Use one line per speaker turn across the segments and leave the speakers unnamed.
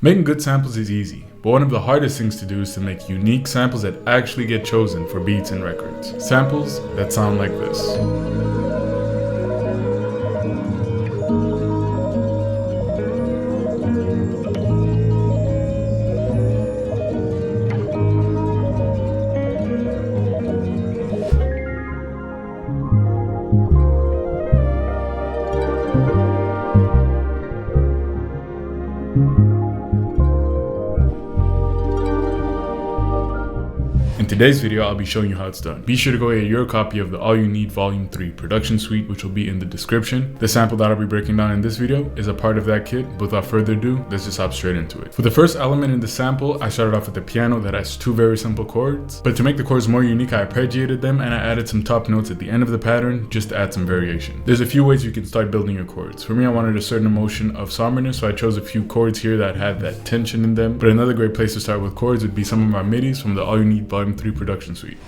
Making good samples is easy, but one of the hardest things to do is to make unique samples that actually get chosen for beats and records. Samples that sound like this. In today's video, I'll be showing you how it's done. Be sure to go get your copy of the All You Need Volume 3 production suite, which will be in the description. The sample that I'll be breaking down in this video is a part of that kit, but without further ado, let's just hop straight into it. For the first element in the sample, I started off with the piano that has two very simple chords, but to make the chords more unique, I arpeggiated them and I added some top notes at the end of the pattern just to add some variation. There's a few ways you can start building your chords. For me, I wanted a certain emotion of somberness, so I chose a few chords here that had that tension in them, but another great place to start with chords would be some of my midis from the All You Need Volume 3 production suite.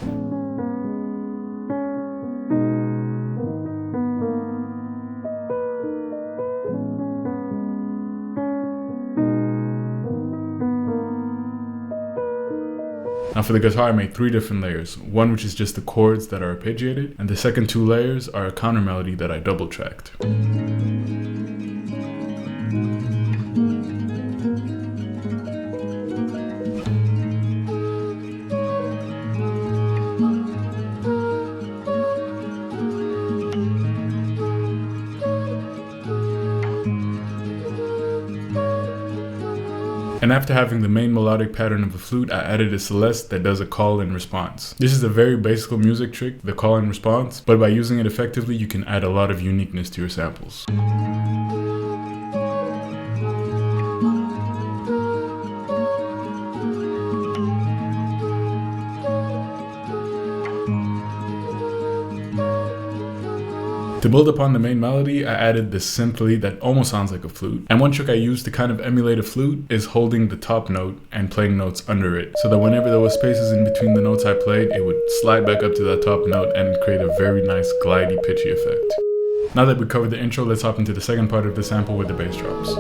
Now for the guitar, I made three different layers. One which is just the chords that are arpeggiated, and the second two layers are a counter melody that I double tracked. And after having the main melodic pattern of the flute, I added a celeste that does a call and response. This is a very basic music trick, the call and response, but by using it effectively, you can add a lot of uniqueness to your samples. To build upon the main melody, I added this synth that almost sounds like a flute. And one trick I used to kind of emulate a flute is holding the top note and playing notes under it, so that whenever there was spaces in between the notes I played, it would slide back up to that top note and create a very nice glidey, pitchy effect. Now that we covered the intro, let's hop into the second part of the sample with the bass drops.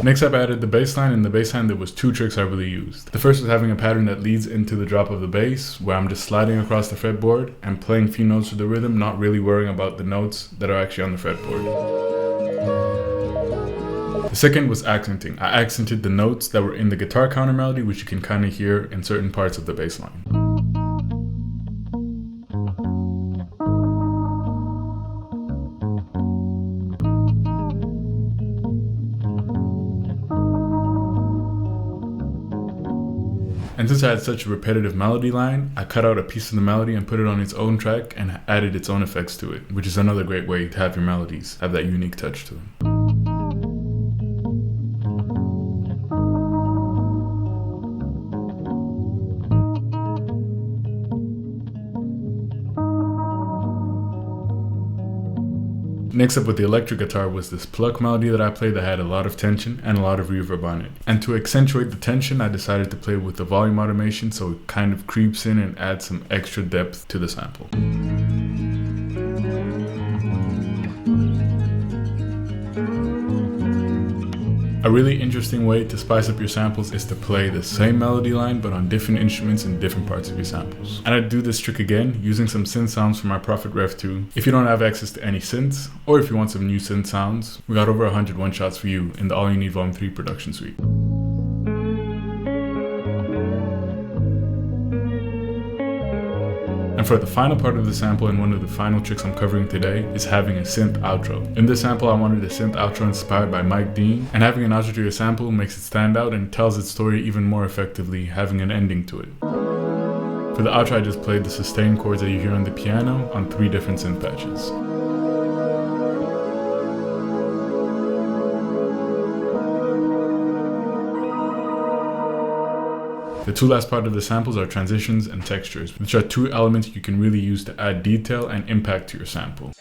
Next up, I added the bass line. In the bass line, there was two tricks I really used. The first was having a pattern that leads into the drop of the bass, where I'm just sliding across the fretboard and playing a few notes to the rhythm, not really worrying about the notes that are actually on the fretboard. The second was accenting. I accented the notes that were in the guitar counter melody, which you can kind of hear in certain parts of the bass line. And since I had such a repetitive melody line, I cut out a piece of the melody and put it on its own track and added its own effects to it, which is another great way to have your melodies have that unique touch to them. Next up with the electric guitar was this pluck melody that I played that had a lot of tension and a lot of reverb on it. And to accentuate the tension, I decided to play with the volume automation so it kind of creeps in and adds some extra depth to the sample. A really interesting way to spice up your samples is to play the same melody line but on different instruments in different parts of your samples. And I do this trick again using some synth sounds from my Prophet Rev 2. If you don't have access to any synths, or if you want some new synth sounds, we got over 100 one-shots for you in the All You Need Volume 3 production suite. And for the final part of the sample, and one of the final tricks I'm covering today, is having a synth outro. In this sample, I wanted a synth outro inspired by Mike Dean, and having an outro to your sample makes it stand out and tells its story even more effectively, having an ending to it. For the outro, I just played the sustain chords that you hear on the piano on three different synth patches. The two last part of the samples are transitions and textures, which are two elements you can really use to add detail and impact to your sample.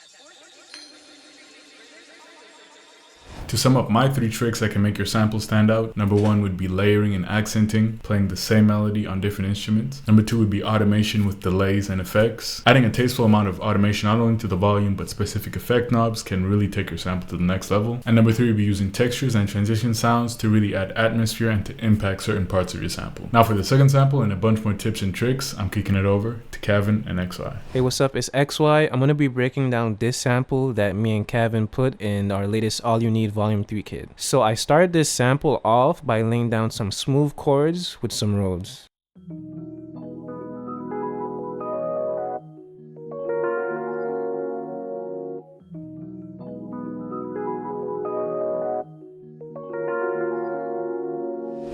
To sum up my 3 tricks that can make your sample stand out, number 1 would be layering and accenting, playing the same melody on different instruments. Number 2 would be automation with delays and effects. Adding a tasteful amount of automation not only to the volume but specific effect knobs can really take your sample to the next level. And number 3 would be using textures and transition sounds to really add atmosphere and to impact certain parts of your sample. Now for the second sample and a bunch more tips and tricks, I'm kicking it over to Kavin and XY.
Hey, what's up? It's XY. I'm going to be breaking down this sample that me and Kavin put in our latest All You Need Volume 3 kit. So I started this sample off by laying down some smooth chords with some Rhodes.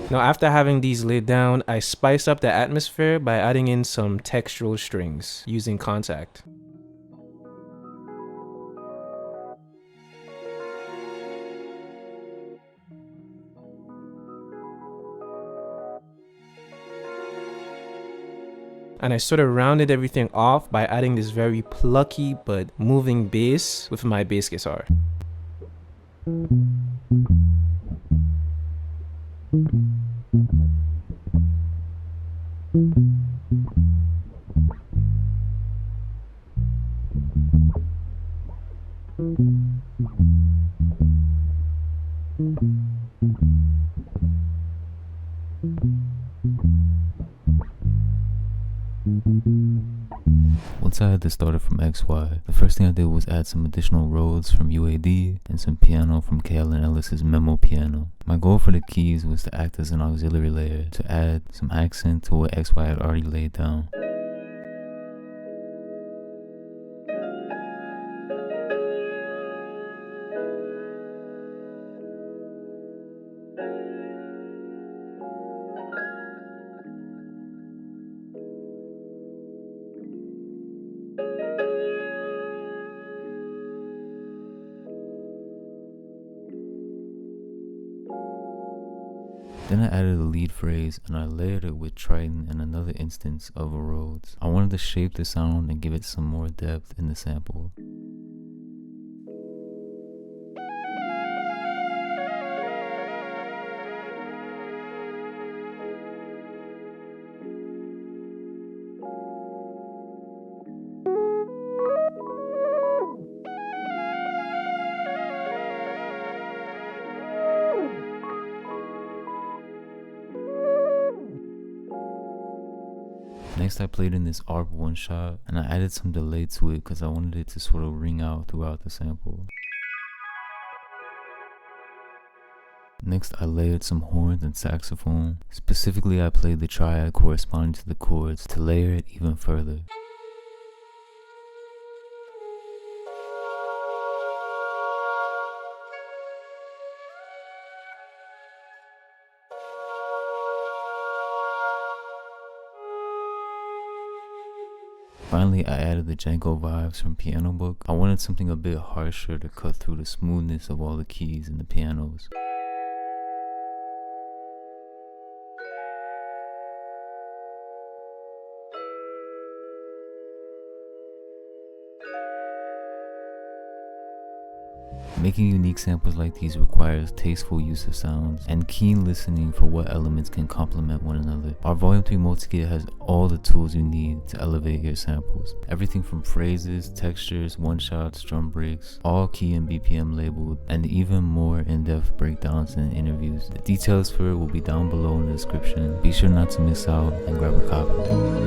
Now after having these laid down, I spiced up the atmosphere by adding in some textural strings using Contact. And I sort of rounded everything off by adding this very plucky but moving bass with my bass guitar.
Once I had this started from XY, the first thing I did was add some additional Rhodes from UAD and some piano from Kalen Ellis's Memo piano. My goal for the keys was to act as an auxiliary layer to add some accent to what XY had already laid down. Then I added a lead phrase and I layered it with Triton and another instance of a Rhodes. I wanted to shape the sound and give it some more depth in the sample. Next I played in this ARP one shot and I added some delay to it because I wanted it to sort of ring out throughout the sample. Next I layered some horns and saxophone. Specifically I played the triad corresponding to the chords to layer it even further. Finally, I added the Django vibes from Piano Book. I wanted something a bit harsher to cut through the smoothness of all the keys and the pianos. Making unique samples like these requires tasteful use of sounds and keen listening for what elements can complement one another. Our Volume 3 multi-kit has all the tools you need to elevate your samples. Everything from phrases, textures, one-shots, drum breaks, all key and BPM labeled, and even more in-depth breakdowns and interviews. The details for it will be down below in the description. Be sure not to miss out and grab a copy.